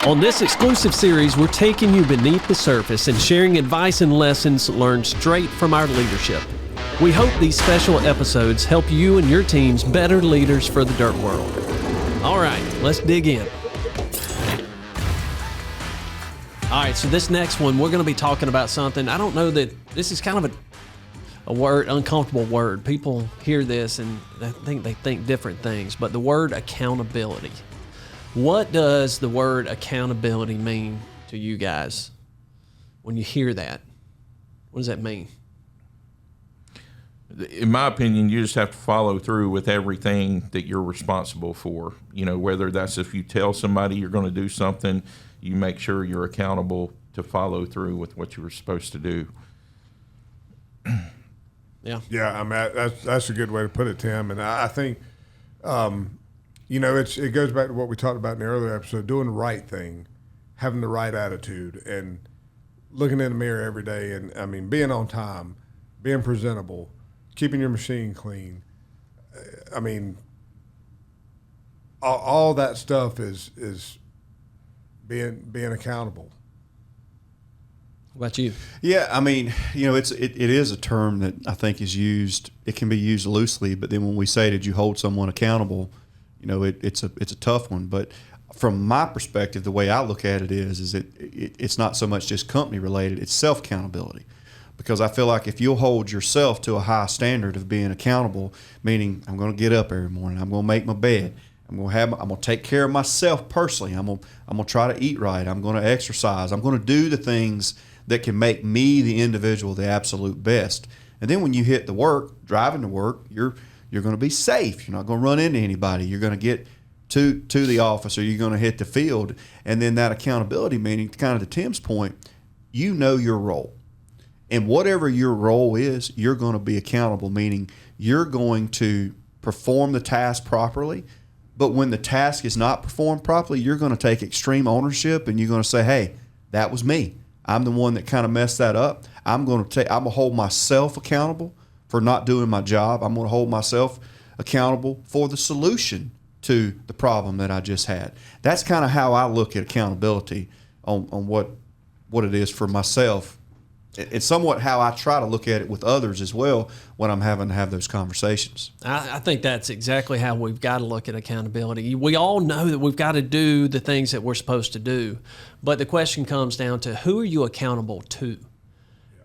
On this exclusive series, we're taking you beneath the surface and sharing advice and lessons learned straight from our leadership. We hope these special episodes help you and your teams better leaders for the dirt world. All right, let's dig in. All right, so this next one, we're going to be talking about something. I don't know that this is kind of a word, uncomfortable word. People hear this and they think different things, but the word accountability. What does the word accountability mean to you guys when you hear that? What does that mean? In my opinion, you just have to follow through with everything that you're responsible for. You know, whether that's if you tell somebody you're going to do something, you make sure you're accountable to follow through with what you were supposed to do. Yeah. Yeah, I mean, that's a good way to put it, Tim. And I think, you know, it goes back to what we talked about in the earlier episode, doing the right thing, having the right attitude, and looking in the mirror every day. And, I mean, being on time, being presentable, keeping your machine clean. I mean, all that stuff is being accountable. What about you? Yeah, I mean, you know, it is a term that I think is used. It can be used loosely, but then when we say, "Did you hold someone accountable?" You know, it's a tough one. But from my perspective, the way I look at it is it's not so much just company related. It's self accountability, because I feel like if you'll hold yourself to a high standard of being accountable, meaning I'm going to get up every morning, I'm going to make my bed, I'm going to take care of myself personally, I'm going to try to eat right, I'm going to exercise, I'm going to do the things that can make me, the individual, the absolute best. And then when you hit the work, driving to work, you're going to be safe. You're not going to run into anybody. You're going to get to the office, or you're going to hit the field. And then that accountability, meaning kind of to Tim's point, you know your role. And whatever your role is, you're going to be accountable, meaning you're going to perform the task properly. But when the task is not performed properly, you're going to take extreme ownership, and you're going to say, hey, that was me. I'm the one that kind of messed that up. I'm going to hold myself accountable for not doing my job. I'm going to hold myself accountable for the solution to the problem that I just had. That's kind of how I look at accountability on what it is for myself. It's somewhat how I try to look at it with others as well when I'm having to have those conversations. I think that's exactly how we've got to look at accountability. We all know that we've got to do the things that we're supposed to do, but the question comes down to, who are you accountable to?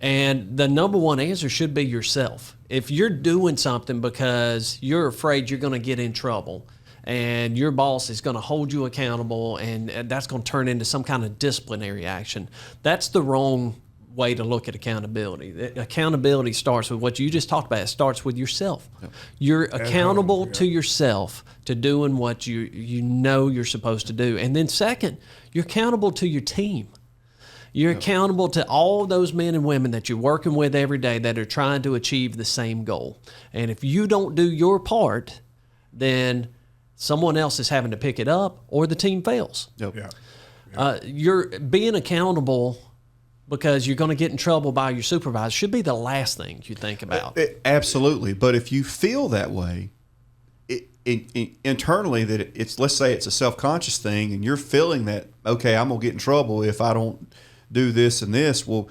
And the number one answer should be yourself. If you're doing something because you're afraid you're going to get in trouble, and your boss is going to hold you accountable, and that's going to turn into some kind of disciplinary action, that's the wrong way to look at accountability. Accountability starts with what you just talked about. It starts with yourself. Yep. You're accountable to yourself to doing what you know you're supposed to do. And then second, you're accountable to your team. You're accountable to all those men and women that you're working with every day that are trying to achieve the same goal. And if you don't do your part, then someone else is having to pick it up, or the team fails. Yep. Yeah. You're being accountable because you're going to get in trouble by your supervisor should be the last thing you think about. Absolutely. But if you feel that way, internally, that let's say it's a self-conscious thing, and you're feeling that, okay, I'm going to get in trouble if I don't do this and this. Well,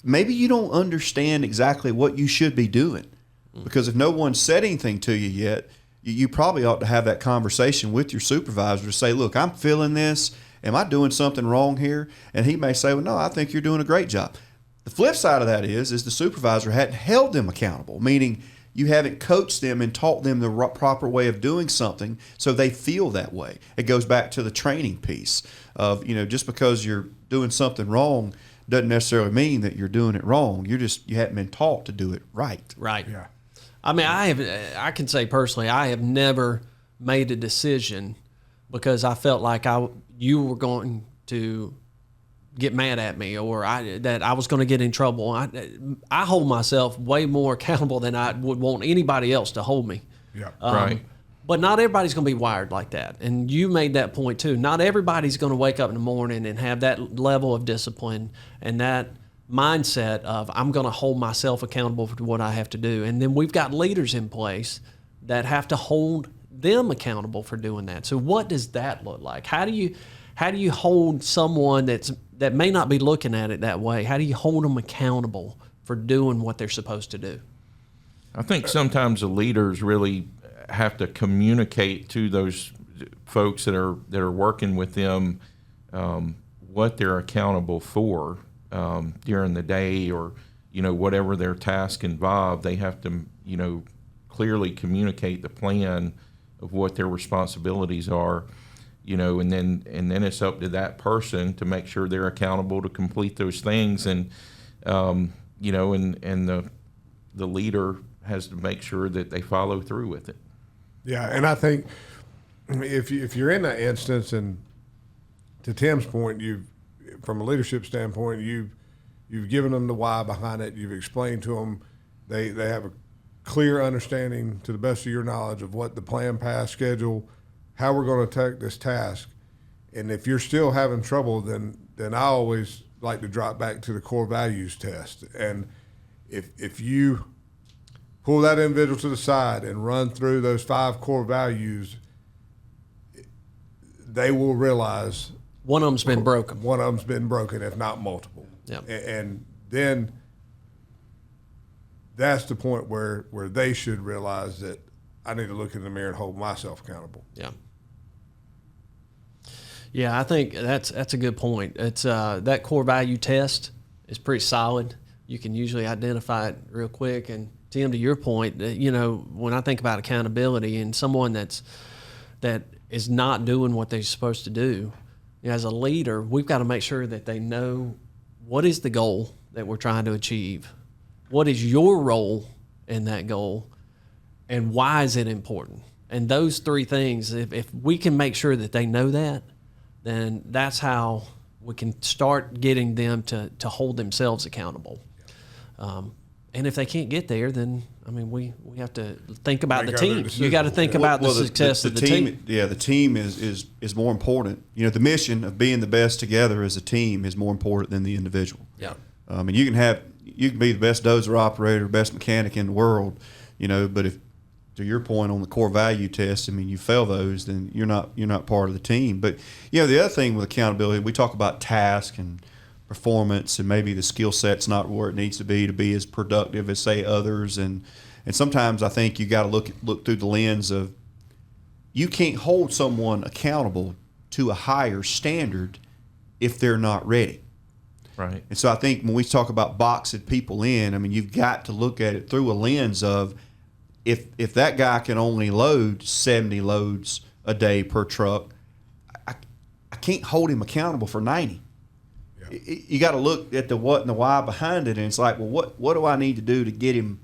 maybe you don't understand exactly what you should be doing, because if no one said anything to you yet, you probably ought to have that conversation with your supervisor to say, look, I'm feeling this. Am I doing something wrong here? And he may say, well, no, I think you're doing a great job. The flip side of that is the supervisor hadn't held them accountable, meaning you haven't coached them and taught them the proper way of doing something so they feel that way. It goes back to the training piece of, you know, just because you're doing something wrong doesn't necessarily mean that you're doing it wrong. You haven't been taught to do it right. Right. Yeah. I mean, I can say personally, I have never made a decision because I felt like you were going to get mad at me, or that I was going to get in trouble. I hold myself way more accountable than I would want anybody else to hold me. Yeah. Right. But not everybody's going to be wired like that. And you made that point too. Not everybody's going to wake up in the morning and have that level of discipline and that mindset of, I'm going to hold myself accountable for what I have to do. And then we've got leaders in place that have to hold them accountable for doing that. So what does that look like? How do how do you hold someone that may not be looking at it that way? How do you hold them accountable for doing what they're supposed to do? I think sometimes the leaders really have to communicate to those folks that are working with them what they're accountable for during the day, or whatever their task involved. They have to clearly communicate the plan of what their responsibilities are, and then it's up to that person to make sure they're accountable to complete those things, and and the leader has to make sure that they follow through with it. Yeah, and I think if you're in that instance, and to Tim's point, from a leadership standpoint, you've given them the why behind it. You've explained to them. They have a clear understanding, to the best of your knowledge, of what the plan, path, schedule, how we're going to attack this task. And if you're still having trouble, then I always like to drop back to the core values test. And if you pull that individual to the side and run through those 5 core values, they will realize one of them's been broken. One of them's been broken, if not multiple. Yep. And then that's the point where they should realize that I need to look in the mirror and hold myself accountable. Yeah. Yeah, I think that's a good point. It's that core value test is pretty solid. You can usually identify it real quick. And Tim, to your point, when I think about accountability and someone that is not doing what they're supposed to do, as a leader, we've got to make sure that they know what is the goal that we're trying to achieve, what is your role in that goal, and why is it important. And those 3 things, if we can make sure that they know that, then that's how we can start getting them to hold themselves accountable. And if they can't get there, then we have to think about the team. You got to think about the success of the team. Yeah, the team is more important. The mission of being the best together as a team is more important than the individual. Yeah. And you can be the best dozer operator, best mechanic in the world, but if, to your point on the core value test, you fail those, then you're not part of the team. But the other thing with accountability, we talk about task and performance, and maybe the skill set's not where it needs to be as productive as, say, others. And sometimes I think you got to look through the lens of, you can't hold someone accountable to a higher standard if they're not ready. Right. And so I think when we talk about boxing people in, you've got to look at it through a lens of, if that guy can only load 70 loads a day per truck, I can't hold him accountable for 90. You got to look at the what and the why behind it, and it's like, well, what do I need to do to get him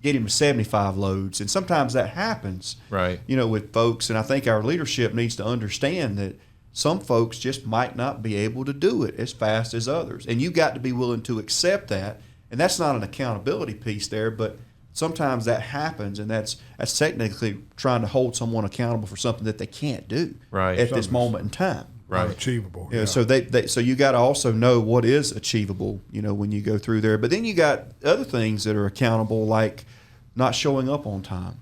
to 75 loads? And sometimes that happens, right? With folks, and I think our leadership needs to understand that some folks just might not be able to do it as fast as others, and you got to be willing to accept that. And that's not an accountability piece there, but sometimes that happens, and that's technically trying to hold someone accountable for something that they can't do at this moment in time. Right. Achievable. Yeah. So so you got to also know what is achievable, when you go through there. But then you got other things that are accountable, like not showing up on time,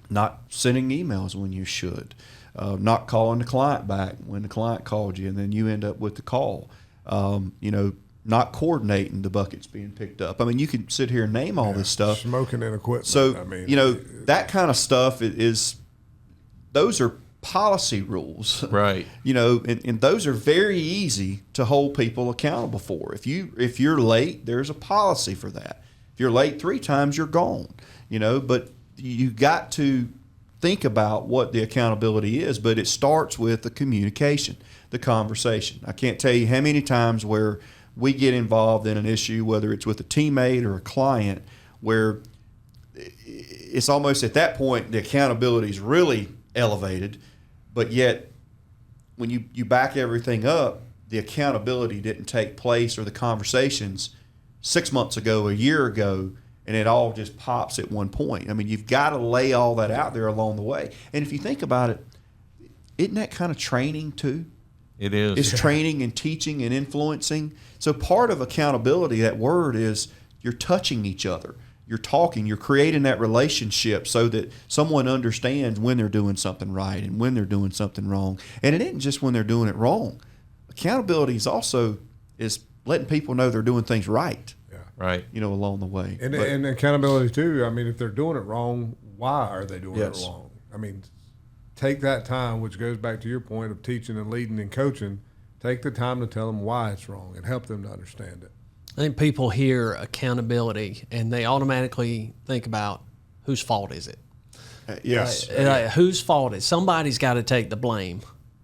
not sending emails when you should, not calling the client back when the client called you and then you end up with the call, not coordinating the buckets being picked up. You can sit here and name all this stuff. Smoking in equipment. So, that kind of stuff those are policy rules, right? And those are very easy to hold people accountable for. If you're late, there's a policy for that. If you're late 3 times, you're gone. But you got to think about what the accountability is. But it starts with the communication, the conversation. I can't tell you how many times where we get involved in an issue, whether it's with a teammate or a client, where it's almost at that point the accountability is really elevated. But yet, when you back everything up, the accountability didn't take place, or the conversations 6 months ago, a year ago, and it all just pops at one point. You've got to lay all that out there along the way. And if you think about it, isn't that kind of training too? It is. It's training and teaching and influencing. So part of accountability, that word is you're touching each other. you're talking, you're creating that relationship so that someone understands when they're doing something right and when they're doing something wrong. And it isn't just when they're doing it wrong. Accountability is letting people know they're doing things right. Right. Along the way. And accountability too. I mean, if they're doing it wrong, why are they doing Yes. it wrong? I mean, take that time, which goes back to your point of teaching and leading and coaching. Take the time to tell them why it's wrong and help them to understand it. I think people hear accountability and they automatically think about whose fault is it? Yes. Whose fault is somebody's got to take the blame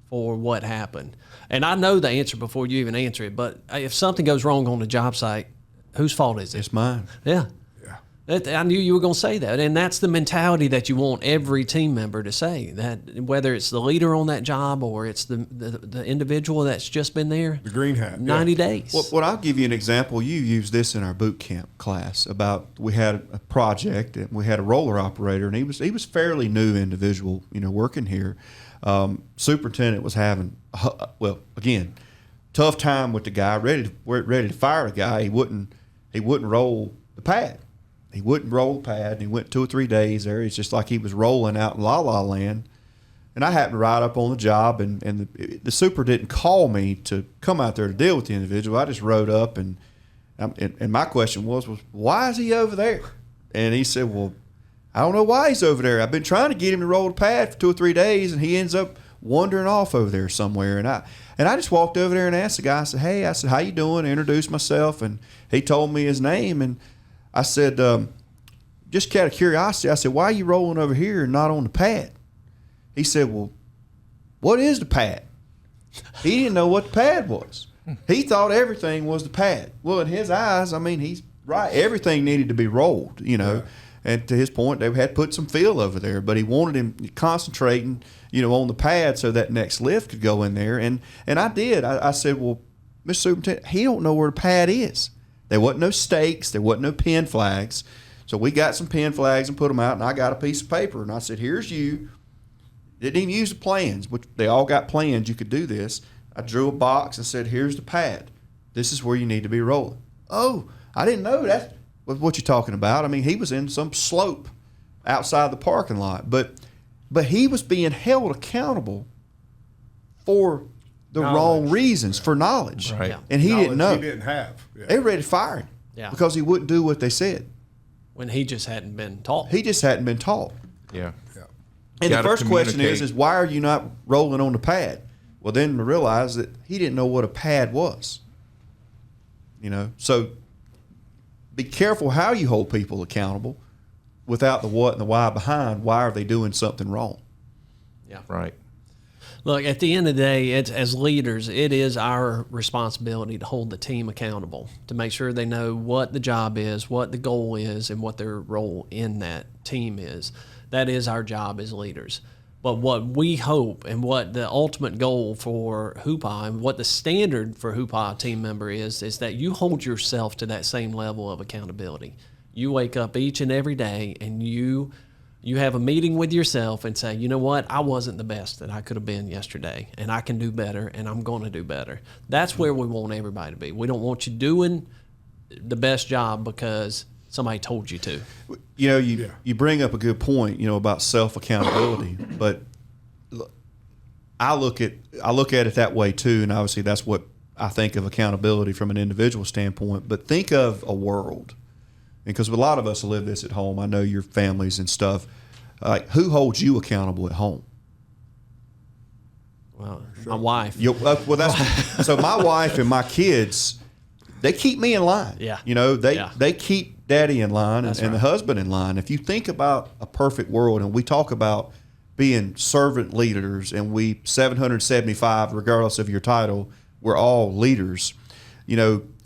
for what happened. And I know the answer before you even answer it, but if something goes wrong on the job site, whose fault is it? It's mine. Yeah. Yeah. I knew you were going to say that. And that's the mentality that you want every team member to say, that whether it's the leader on that job or it's the individual that's just been there. The green hat. 90 days. Well, I'll give you an example. You used this in our boot camp class about we had a project and we had a roller operator, and he was fairly new individual, working here. Superintendent was having, tough time with the guy, ready to fire the guy. He wouldn't roll the pad. He wouldn't roll the pad, and he went 2 or 3 days there. It's just like he was rolling out in La La Land. And I happened to ride up on the job, and the super didn't call me to come out there to deal with the individual. I just rode up, and my question was, why is he over there? And he said, well, I don't know why he's over there. I've been trying to get him to roll the pad for 2 or 3 days, and he ends up wandering off over there somewhere. And I just walked over there and asked the guy. I said, hey, how you doing? I introduced myself, and he told me his name. And I said, just out of curiosity, I said, why are you rolling over here and not on the pad? He said, well, what is the pad? He didn't know what the pad was. He thought everything was the pad. Well, in his eyes, I mean, he's right. Everything needed to be rolled, Yeah. And to his point, they had put some feel over there, but he wanted him concentrating, on the pad so that next lift could go in there. And I did. I said, well, Mr. Superintendent, he don't know where the pad is. There wasn't no stakes. There wasn't no pin flags. So we got some pin flags and put them out, and I got a piece of paper. And I said, here's you. Didn't even use the plans, which they all got plans. You could do this. I drew a box and said, here's the pad. This is where you need to be rolling. Oh, I didn't know that. What you talking about? I mean, he was in some slope outside the parking lot, but he was being held accountable for the wrong reasons, for knowledge. Right. Yeah. And he Knowledge didn't know. He didn't have. Yeah. They were ready to fire him because he wouldn't do what they said. When he just hadn't been taught. He just hadn't been taught. Yeah. And the Gotta first question communicate. is why are you not rolling on the pad? Well, then we realized that he didn't know what a pad was. So be careful how you hold people accountable without the what and the why behind. Why are they doing something wrong? Yeah. Right. Look, at the end of the day, as leaders, it is our responsibility to hold the team accountable, to make sure they know what the job is, what the goal is, and what their role in that team is. That is our job as leaders. But what we hope and what the ultimate goal for Hoopaugh and what the standard for Hoopaugh team member is that you hold yourself to that same level of accountability. You wake up each and every day and you have a meeting with yourself and say, you know what, I wasn't the best that I could have been yesterday, and I can do better, and I'm going to do better. That's where we want everybody to be. We don't want you doing the best job because somebody told you to. You bring up a good point, about self-accountability, but I look at it that way too, and obviously that's what I think of accountability from an individual standpoint. But think of a world, because a lot of us live this at home. I know your families and stuff. Like, who holds you accountable at home? Well, my wife. So my wife and my kids, they keep me in line. Yeah. They keep daddy in line and the husband in line. If you think about a perfect world, and we talk about being servant leaders, and we 775, regardless of your title, we're all leaders.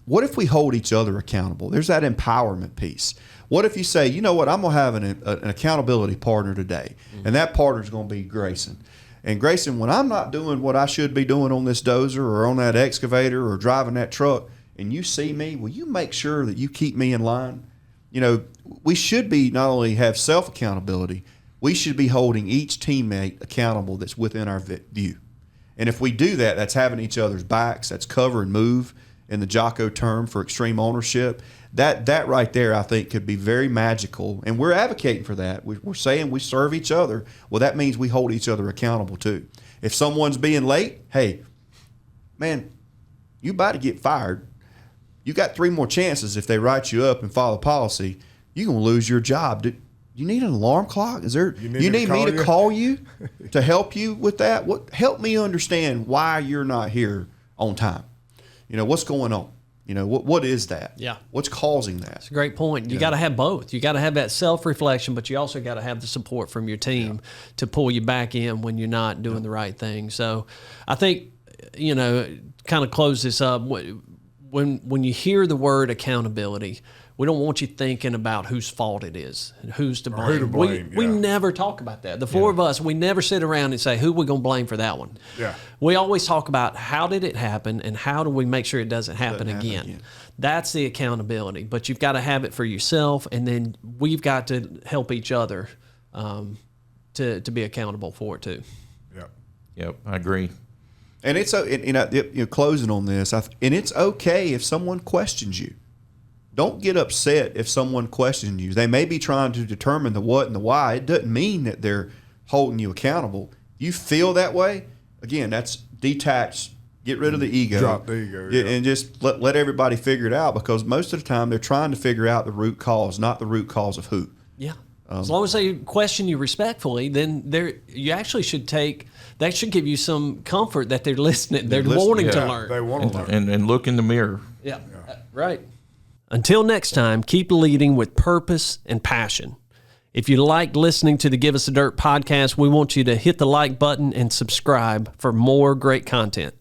What if we hold each other accountable? There's that empowerment piece. What if you say, you know what, I'm going to have an accountability partner today, and that partner's going to be Grayson. And Grayson, when I'm not doing what I should be doing on this dozer or on that excavator or driving that truck, and you see me, will you make sure that you keep me in line? We should be not only have self-accountability, we should be holding each teammate accountable that's within our view. And if we do that, that's having each other's backs, that's cover and move, in the Jocko term for extreme ownership. That right there, I think, could be very magical. And we're advocating for that. We're saying we serve each other. Well, that means we hold each other accountable too. If someone's being late, hey, man, you about to get fired. You got 3 more chances if they write you up and follow policy. You're going to lose your job. Do you need an alarm clock? Is there? You need me to call you to help you with that? Help me understand why you're not here on time. What's going on? What is that? Yeah. What's causing that? It's a great point. You got to have both. You got to have that self-reflection, but you also got to have the support from your team to pull you back in when you're not doing the right thing. So I think, kind of close this up. When you hear the word accountability, we don't want you thinking about whose fault it is and who's to blame. Who to blame, We never talk about that. The 4 of us, we never sit around and say, who we going to blame for that one? Yeah. We always talk about how did it happen and how do we make sure it doesn't happen again. That's the accountability. But you've got to have it for yourself, and then we've got to help each other to be accountable for it too. Yep, I agree. And it's closing on this, and it's okay if someone questions you. Don't get upset if someone questions you. They may be trying to determine the what and the why. It doesn't mean that they're holding you accountable. You feel that way, again, that's detach. Get rid of the ego. Drop the ego. Yeah. And just let everybody figure it out, because most of the time they're trying to figure out the root cause, not the root cause of who. Yeah. As long as they question you respectfully, then you actually should take. That should give you some comfort that they're listening. They're wanting to learn. They want to learn. And look in the mirror. Yeah. Right. Until next time, keep leading with purpose and passion. If you liked listening to the Give Us the Dirt podcast, we want you to hit the like button and subscribe for more great content.